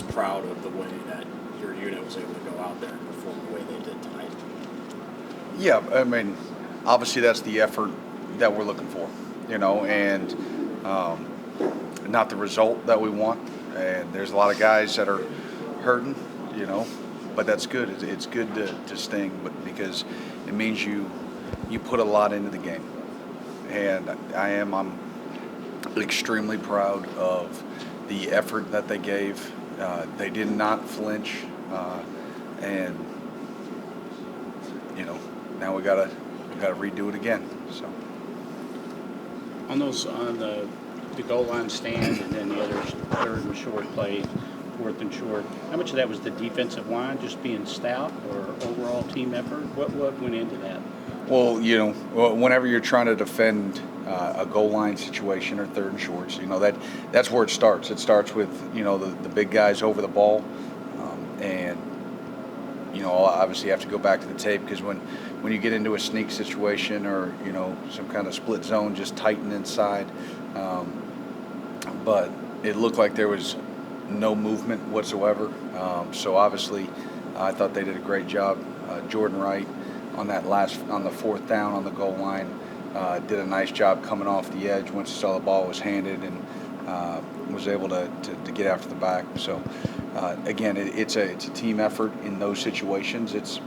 just proud of the way that your unit was able to go out there and perform the way they did tonight. Yeah, I mean, obviously that's the effort that we're looking for, and not the result that we want. And there's a lot of guys that are hurting, but that's good. It's good to sting, but because it means you put a lot into the game. And I'm extremely proud of the effort that they gave. They did not flinch, and now we gotta redo it again. So on the goal line stand and then the other third and short play, fourth and short, how much of that was the defensive line just being stout, or overall team effort? What went into that? Well, whenever you're trying to defend a goal line situation or third and shorts, that's where it starts. It starts with the big guys over the ball, and obviously you have to go back to the tape, because when you get into a sneak situation or some kind of split zone, just tighten inside. But it looked like there was no movement whatsoever. So obviously, I thought they did a great job. Jordan Wright on the fourth down on the goal line did a nice job coming off the edge once he saw the ball was handed, and was able to get after the back. So again, it's a team effort in those situations. It's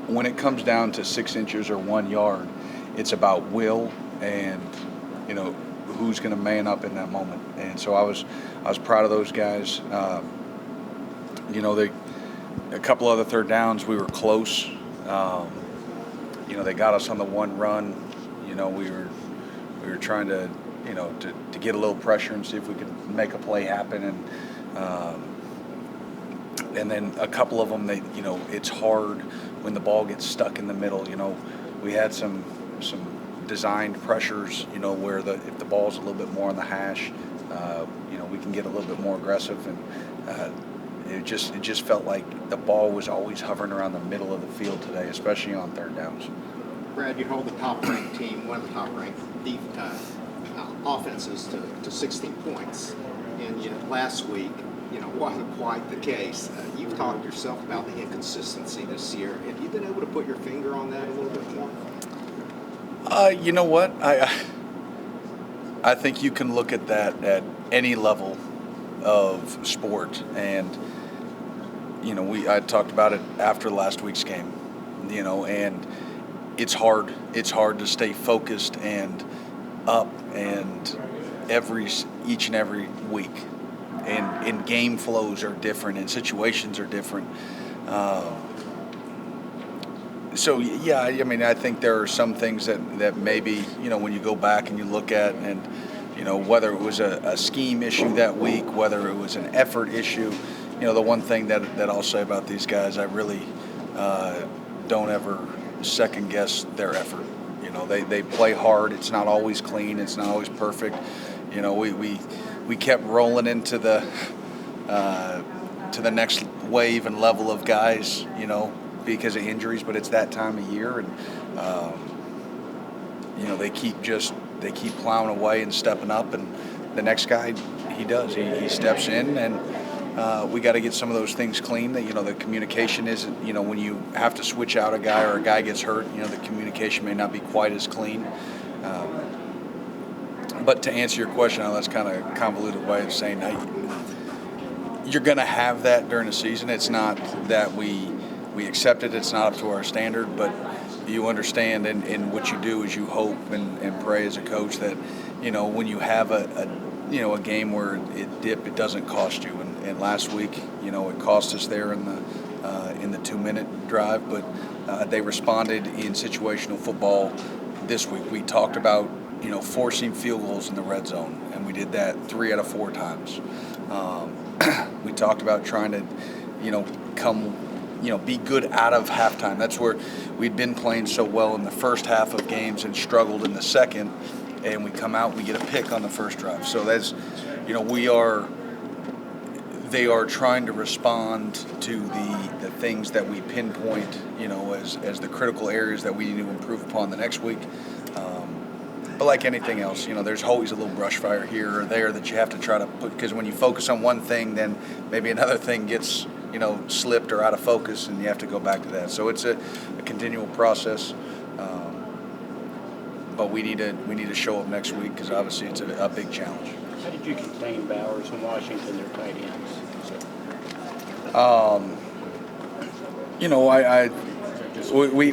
when it comes down to 6 inches or 1 yard, it's about will and who's going to man up in that moment. And so I was proud of those guys. A couple other third downs we were close. They got us on the one run. We were trying to get a little pressure and see if we could make a play happen. And then a couple of them, it's hard when the ball gets stuck in the middle. We had some designed pressures, where if the ball's a little bit more on the hash, we can get a little bit more aggressive. And it just felt like the ball was always hovering around the middle of the field today, especially on third downs. Brad, you hold the top-ranked team, one of the top-ranked offenses to 16 points. And yet last week, wasn't quite the case. You've talked yourself about the inconsistency this year. Have you been able to put your finger on that a little bit more? You know what? I think you can look at that at any level of sport, and I talked about it after last week's game. And it's hard. It's hard to stay focused and up and each and every week. And game flows are different, and situations are different. So yeah, I think there are some things that maybe when you go back and you look at, and whether it was a scheme issue that week, whether it was an effort issue. The one thing that I'll say about these guys, I really don't ever second guess their effort. They play hard. It's not always clean. It's not always perfect. We kept rolling into the next wave and level of guys, because of injuries. But it's that time of year, and they keep plowing away and stepping up. And the next guy, he steps in, and we got to get some of those things clean. That the communication isn't. When you have to switch out a guy or a guy gets hurt, the communication may not be quite as clean. But to answer your question, I know that's kind of a convoluted way of saying you're going to have that during the season. It's not that we accept it. It's not up to our standard, but you understand, and what you do is you hope and pray as a coach that, when you have a game where it doesn't cost you. And last week, it cost us there in the 2-minute drive, but they responded in situational football this week. We talked about forcing field goals in the red zone, and we did that 3 out of 4 times. We talked about trying to, be good out of halftime. That's where we'd been playing so well in the first half of games and struggled in the second, and we come out, we get a pick on the first drive. So that's, they are trying to respond to the things that we pinpoint, as the critical areas that we need to improve upon the next week. But like anything else, there's always a little brush fire here or there that you have to try to put, because when you focus on one thing, then maybe another thing gets, slipped or out of focus, and you have to go back to that. So it's a continual process. But we need to show up next week, because obviously it's a big challenge. How did you contain Bowers and Washington, their tight ends?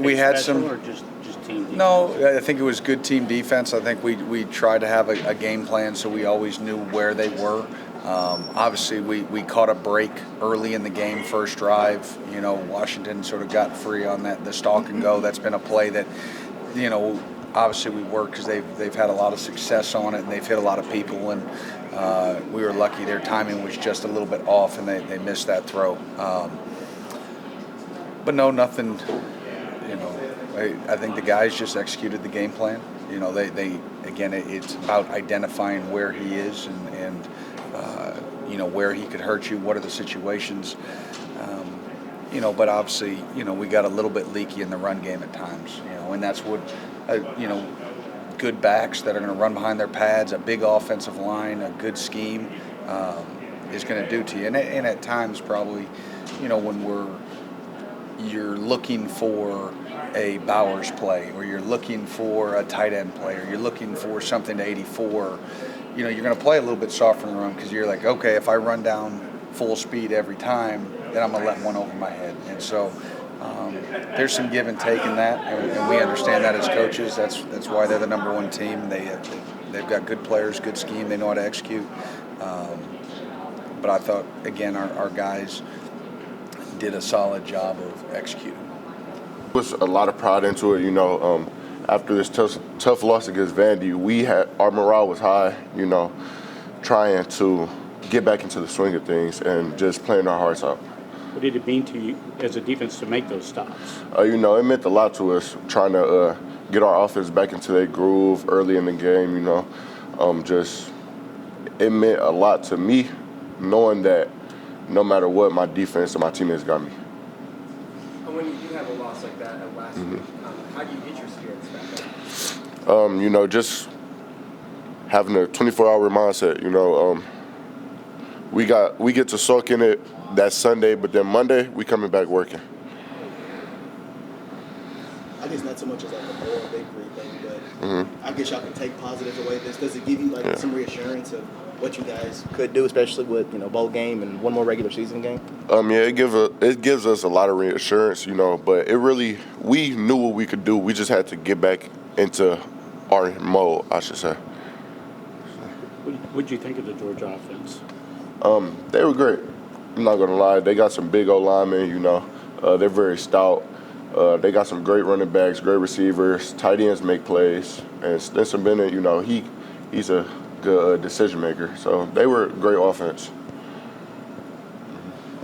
We had some. Or just team defense? No, I think it was good team defense. I think we tried to have a game plan, so we always knew where they were. Obviously, we caught a break early in the game, first drive. Washington sort of got free on the stalk and go. That's been a play that, obviously we work because they've had a lot of success on it, and they've hit a lot of people, and we were lucky their timing was just a little bit off, and they missed that throw. But no, nothing. I think the guys just executed the game plan. They again, it's about identifying where he is and where he could hurt you. What are the situations? But obviously, we got a little bit leaky in the run game at times. And that's what, good backs that are going to run behind their pads, a big offensive line, a good scheme is going to do to you. And at times, probably, when you're looking for a Bowers play, or you're looking for a tight end play, or you're looking for something to 84, you're going to play a little bit softer in the run, because you're like, okay, if I run down full speed every time, then I'm going to let one over my head. And so there's some give and take in that, and we understand that as coaches. That's why they're the number one team. They've got good players, good scheme. They know how to execute. But I thought, again, our guys did a solid job of executing. Puts a lot of pride into it, after this tough loss against Vandy, our morale was high, trying to get back into the swing of things and just playing our hearts out. What did it mean to you as a defense to make those stops? It meant a lot to us, trying to get our offense back into their groove early in the game, it meant a lot to me, knowing that no matter what, my defense and my teammates got me. When you do have a loss like that last week, how do you get your spirits back up? Just having a 24-hour mindset. We get to soak in it that Sunday, but then Monday we coming back working. I guess not so much as like a moral victory thing, but I guess y'all can take positives away. Does it give you some reassurance of what you guys could do, especially with bowl game and one more regular season game? It gives us a lot of reassurance, but we knew what we could do. We just had to get back into our mode, I should say. What did you think of the Georgia offense? They were great. I'm not gonna lie. They got some big old linemen. They're very stout. They got some great running backs, great receivers. Tight ends make plays, and Stetson Bennett, he's a good decision maker. So they were great offense.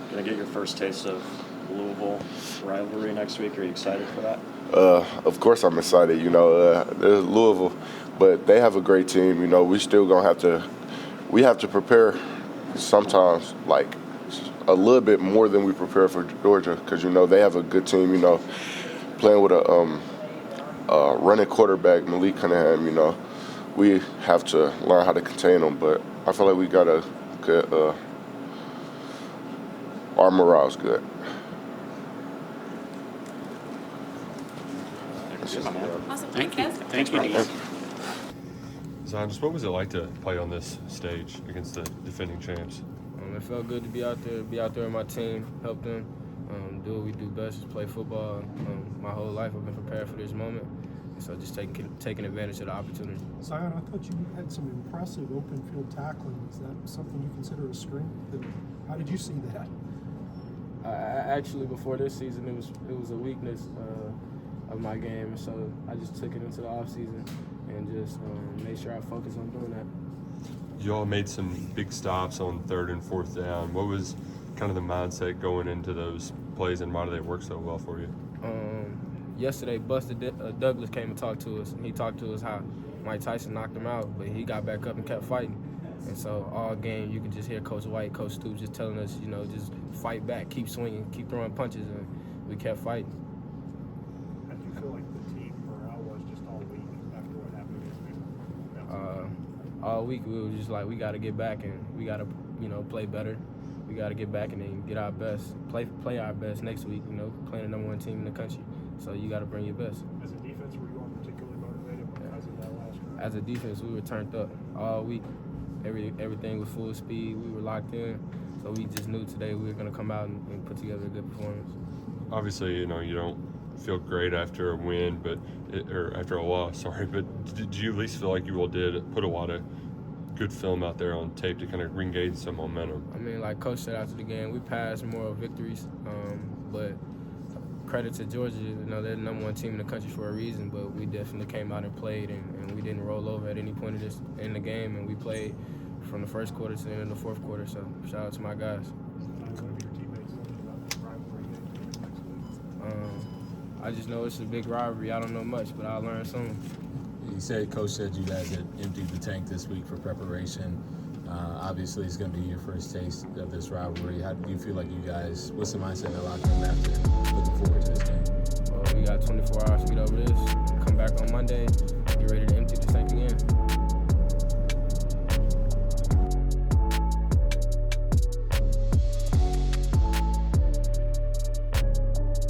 Gonna get your first taste of Louisville rivalry next week. Are you excited for that? Of course I'm excited. There's Louisville, but they have a great team. We still gonna have to prepare sometimes like a little bit more than we prepare for Georgia, because they have a good team. Playing with a running quarterback, Malik Cunningham. We have to learn how to contain them, but I feel like we got a good. Our morale's good. Awesome. Thank you. Guys. Thank you. Zion, just what was it like to play on this stage against the defending champs? It felt good to be out there with my team, help them, do what we do best, is play football. My whole life I've been prepared for this moment, so just taking advantage of the opportunity. Zion, I thought you had some impressive open field tackling. Is that something you consider a strength? How did you see that? Actually, before this season, it was a weakness of my game, so I just took it into the off season and just made sure I focus on doing that. You all made some big stops on 3rd and 4th down. What was kind of the mindset going into those plays, and why do they work so well for you? Yesterday, Buster Douglas came and talked to us, and he talked to us how Mike Tyson knocked him out, but he got back up and kept fighting. And so all game, you could just hear Coach White, Coach Stoops just telling us, just fight back, keep swinging, keep throwing punches, and we kept fighting. How do you feel like the team morale was just all week after what happened against Vandy? all week we were just like, we got to get back and we got to, play better. We got to get back and then get our best, play our best next week. Playing the #1 team in the country. So you got to bring your best. As a defense, were you all particularly motivated because of that last year? As a defense, we were turned up all week. Everything was full speed. We were locked in. So we just knew today we were going to come out and put together a good performance. Obviously, you don't feel great after a win, or after a loss, sorry, but did you at least feel like you all did put a lot of good film out there on tape to kind of regain some momentum? I mean, like Coach said after the game, we passed more victories, but credit to Georgia, they're the #1 team in the country for a reason, but we definitely came out and played, and we didn't roll over at any point in the game, and we played from the first quarter to the end of the fourth quarter, so shout out to my guys. What have your teammates told you about this rivalry game next week? I just know it's a big rivalry. I don't know much, but I'll learn soon. Coach said you guys had emptied the tank this week for preparation. Obviously, it's going to be your first taste of this rivalry. How do you feel like you guys, what's the mindset in the locker room after looking forward to this game? Well, we got 24 hours to get over this, come back on Monday,